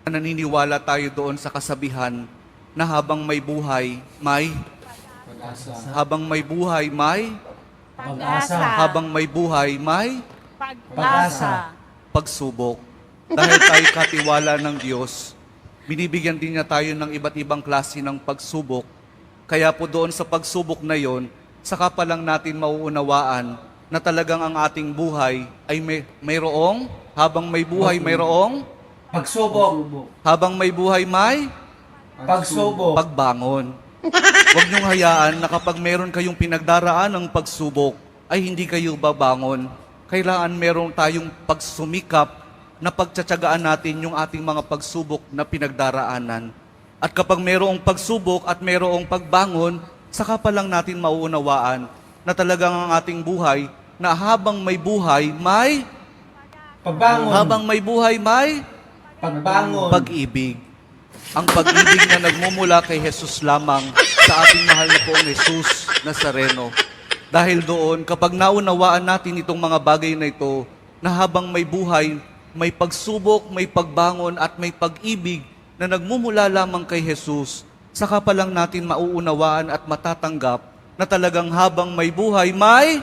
Naniniwala tayo doon sa kasabihan na habang may buhay, may Pag-asa. habang may buhay, may Pag-asa. habang may buhay, may Pag-asa. pagsubok. Dahil tayo katiwala ng Diyos, binibigyan din niya tayo ng iba't ibang klase ng pagsubok. Kaya po doon sa pagsubok na yon, saka pa lang natin mauunawaan na talagang ang ating buhay ay mayroong, habang may buhay mayroong, Pagsubok. habang may buhay may Pagsubok. pagbangon. Huwag niyong hayaan na kapag meron kayong pinagdaraan ng pagsubok, ay hindi kayo babangon. Kailangan meron tayong pagsumikap na pagtsatsagaan natin yung ating mga pagsubok na pinagdaraanan. At kapag merong pagsubok at merong pagbangon, saka pa lang natin mauunawaan na talagang ang ating buhay, na habang may buhay, may Pagbangon. habang may buhay, may Pagbangon. pag-ibig. Ang pag-ibig na nagmumula kay Jesus lamang sa ating mahal na poong Jesus Nazareno. Dahil doon, kapag naunawaan natin itong mga bagay na ito, na habang may buhay, may pagsubok, may pagbangon at may pag-ibig na nagmumula lamang kay Jesus, saka pa lang natin mauunawaan at matatanggap na talagang habang may buhay, may